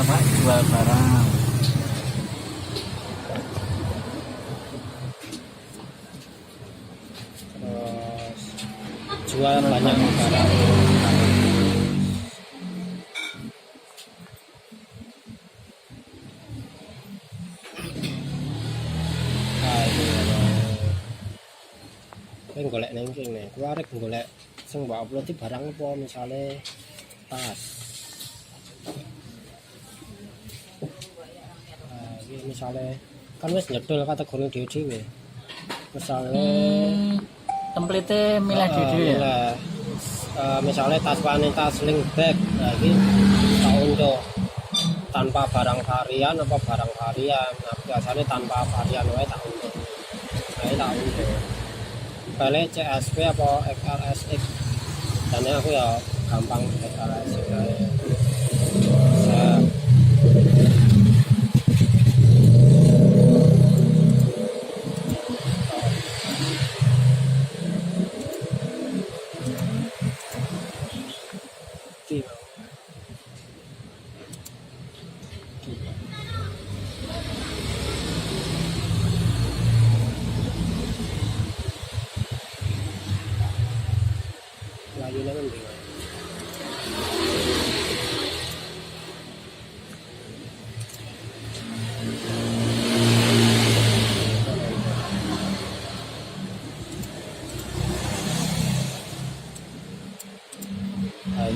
Bapak jual barang. Terus jual banyak barang. Ini golek neng kene, ku arep golek sing mbok upload iki barang apa misale tas. Iki misale kan wis nyedol kategori dhewe-dhewe. Misale Template milih dhewe ya. Misalnya tas wanita sling bag, nah ini tak unduh tanpa barang varian apa barang varian. Nah biasanya tanpa varian wae tak unduh. Nah ini tak unduh. Balik CSP apa XLSX, dan aku ya gampang XLSX aja. Layunya mending.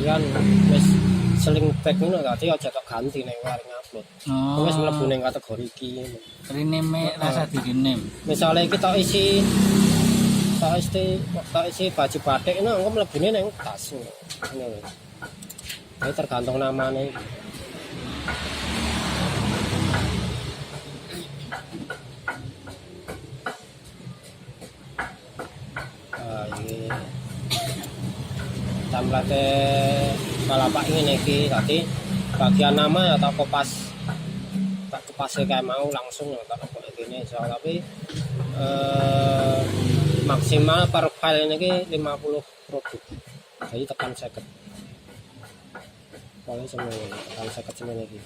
Kan wis seling bag ngono tadi aja tak ganti ning warung upload. Wis mlebu ning kategori iki. Rename rasa di rename. Misale iki tak isi baju batik ngono engko mlebune ning tas ngono. Ini tergantung namanya. Ini template Balapak ini iki tadi bagian nama ya tak kopas kayak mau langsung ya tak kok ini tapi maksimal per file ini 50 produk jadi tekan 50 pokoknya semua tekan 50 semua lagi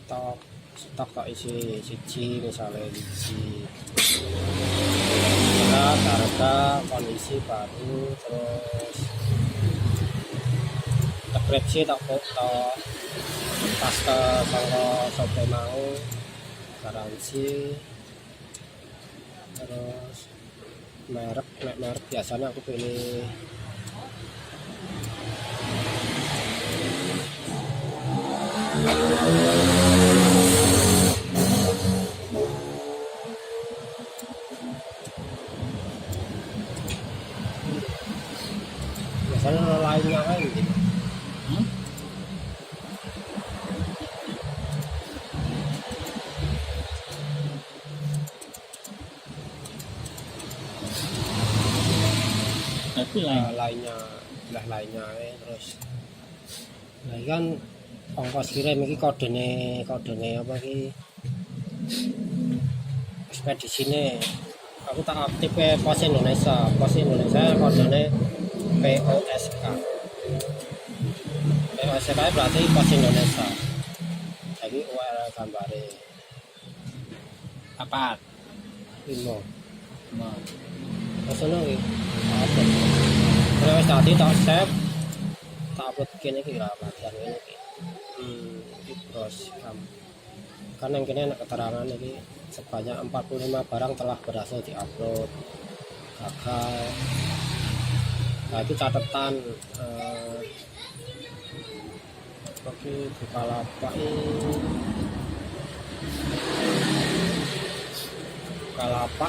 stok tak isi siji misalnya siji harga kondisi baru terus deskripsi tak foto pas ke sampai mau garansi terus merek biasanya aku pilih biasanya lainnya kan gitu. lainnya terus nah kan ongkos kirim iki kodene apa iki ekspedisine aku tak aktif Pos Indonesia kodene POSK berarti Pos Indonesia jadi URL gambare Apa? Imo maksudnya iki apa terus tadi tak save tak upload kene iki lah bagian ini iki terus kan yang kini ada keterangan ini sebanyak 45 barang telah berhasil diupload gagal. Nah itu catatan oke Bukalapak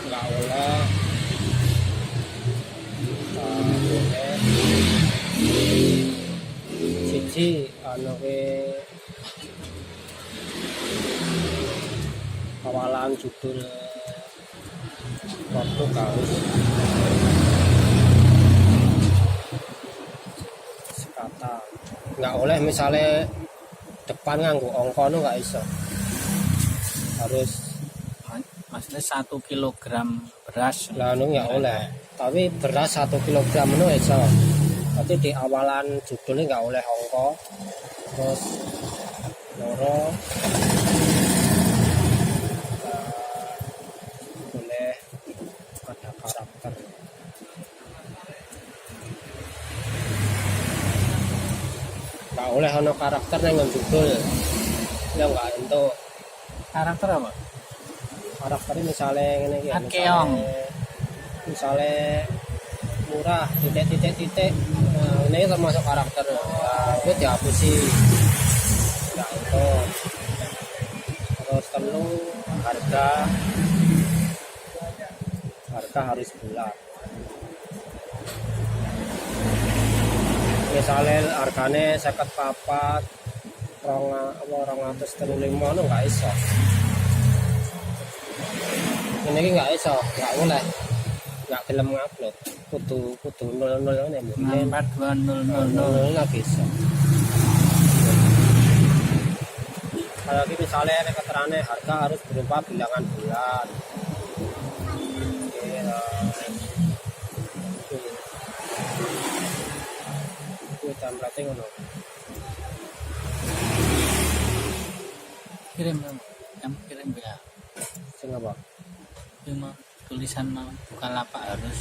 nggak boleh siji anu kawalan judul Portugalis sekata nggak boleh misalnya depan nganggo ongko nu nggak iso harus maksudnya 1 kilogram beras lah nu nggak boleh tapi beras 1 kilogram nu iso Berarti di awalan judulnya nggak oleh angka, terus loro boleh ada karakter. Nggak oleh ono karakter yang judul, ya nggak untuk Karakter apa? karakternya misalnya ini ya, Akeong. misalnya murah titik. Nah, ini termasuk karakter. Nah, itu dihapusi. Ya itu. Terus telu harga harus bulat. Misalnya harganya 54 235 itu nggak iso. Ini nggak iso, nggak boleh, nggak gelem ngupload. Kudu 00 ini mungkin 42000. nggak bisa. Kalau ini misalnya ada keterangan harga harus berupa bilangan bulan. Itu template ngono. Kirim yang kirim ya. Sing apa? Cuma tulisan mau Bukalapak harus.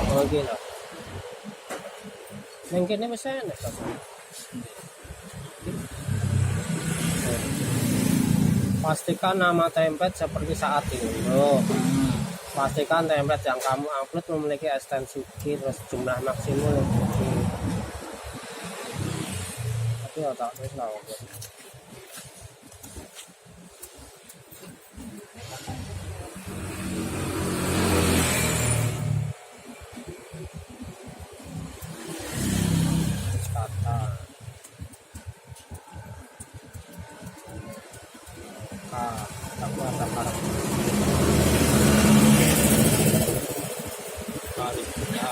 Oh gitu. Yang kini bisa enak. Pastikan nama template seperti saat ini. Pastikan template yang kamu upload memiliki ekstensi key terus jumlah maksimum. Tapi otak terus lah. Aku ada karakter kali ya.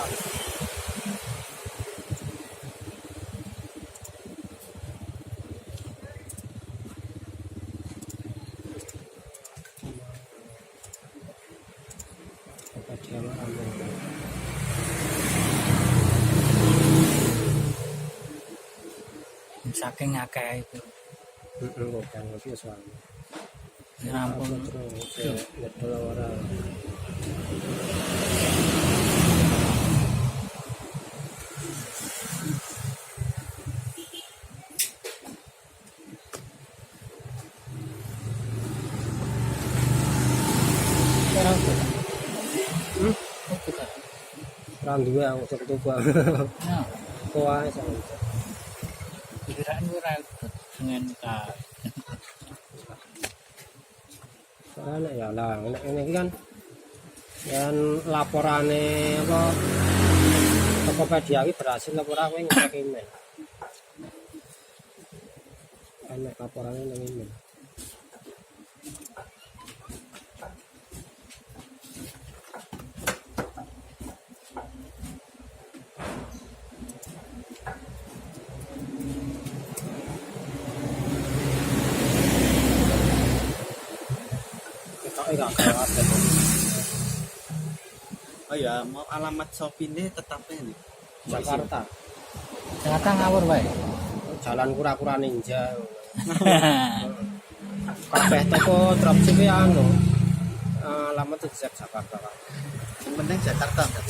Saking akeh itu. Bukan lebih soalnya. Ya ampun. Betul orang. Orang dua yang usah coba. Nah, Kuah sama. pikiran ora dengan ka. Soalnya ya lah, ini kan dan laporannya apa Tokopedia ini berhasil laporan aku ngecek email. Enak laporannya nang email. Enggak kelas ya. Oh ya, mau alamat Shopee-ne tetapnya nih. Jakarta. Jakarta ngawur bae. Jalan kura-kura ninja. Kabeh toko dropship ya anu. Alamat itu di Jakarta kan. Yang penting Jakarta kan.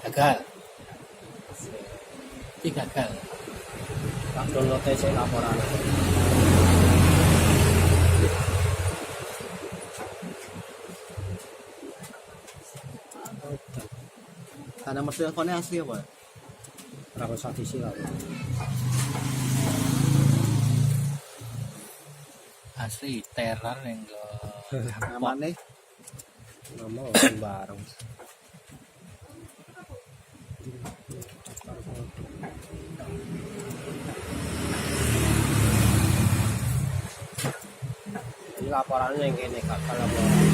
Gagal. Gagal. Tak download aja laporan. Karena nomor teleponnya asli apa? Berapa saat isi lah. Asli teror yang Namanya Nama bareng. Ini laporannya yang gini kakak laporan.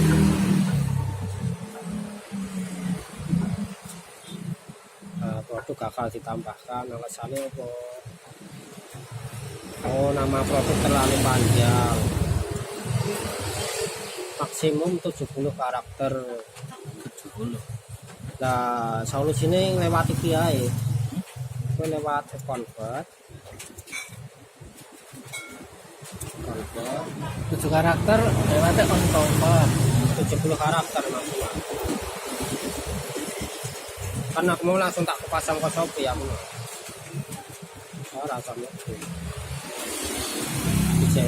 Produk gagal ditambahkan alasannya apa? Oh, nama produk terlalu panjang. maksimum 70 karakter. 70. Lah solusine lewat iki ae. Kowe lewat convert. 7 karakter lewatnya on cover. 70 karakter maksimal. Kan aku mau langsung tak pasang ke Shopee aku. Oh, rasanya bisa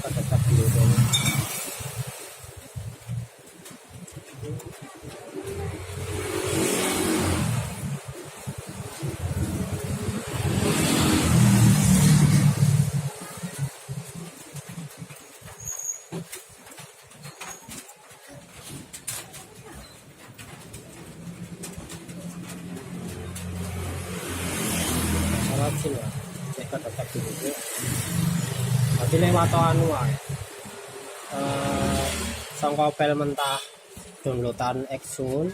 tetap dulu. Salah sini ya, saya tetap dulu. Jadi lewat anu ae. Sangka pel mentah downloadan Exxon.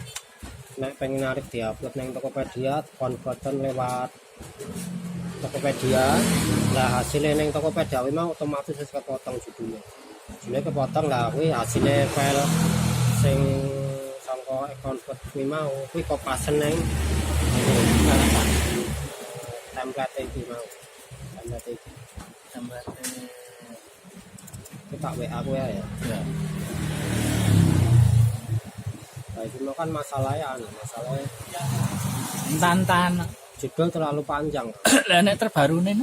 Nek pengen narik diupload nang Tokopedia, konverten lewat Tokopedia. Lah hasilnya nang Tokopedia kuwi mau otomatis wis kepotong judulnya. Judulnya kepotong lah kuwi hasilnya file sing sangka convert kuwi mau kuwi kopasen nang template iki mau. Template iki. Template Kita WA aku ya. ya. Nah, itu kan masalahnya Entan-entan. judul terlalu panjang. Lah nek terbaru nih.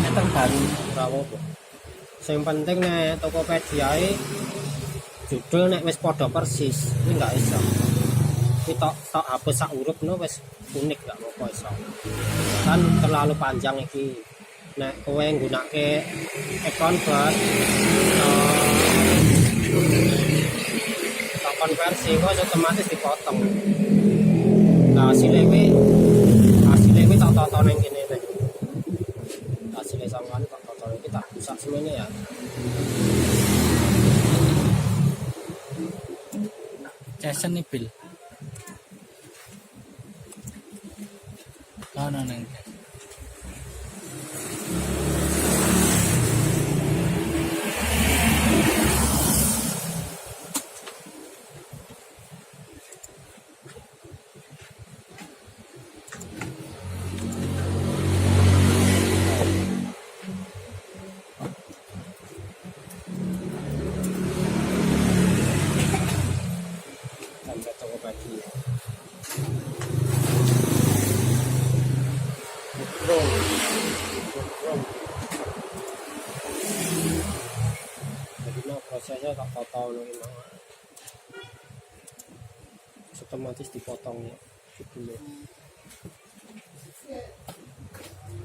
Nek terbaru. Rawo. Yang penting nek Tokopedia judul nek wis padha persis, iki enggak iso. Iki tok hapus sak huruf no wis unik gak apa iso. Kan terlalu panjang iki. Nek kowe nggunakake e-convert konversi kok otomatis dipotong. Nah hasilnya kuwi tak tonton yang gini deh. Hasilnya sangkan tak tonton ini tak rusak semuanya ya. Jason nih Bill. Kono nang. Sampai Tokopedia. Jadi nah prosesnya tak potong lagi mau. Otomatis dipotong ya. Judulnya.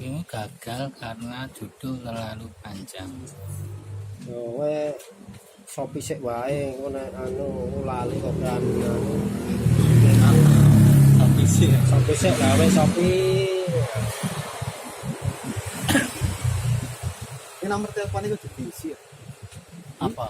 Ini gagal karena judul terlalu panjang. Yo we Shopee sik wae ngono anu lali kok berani anu. Shopee sik gawe Shopee. Ini nomor teleponnya itu diisi ya. Apa?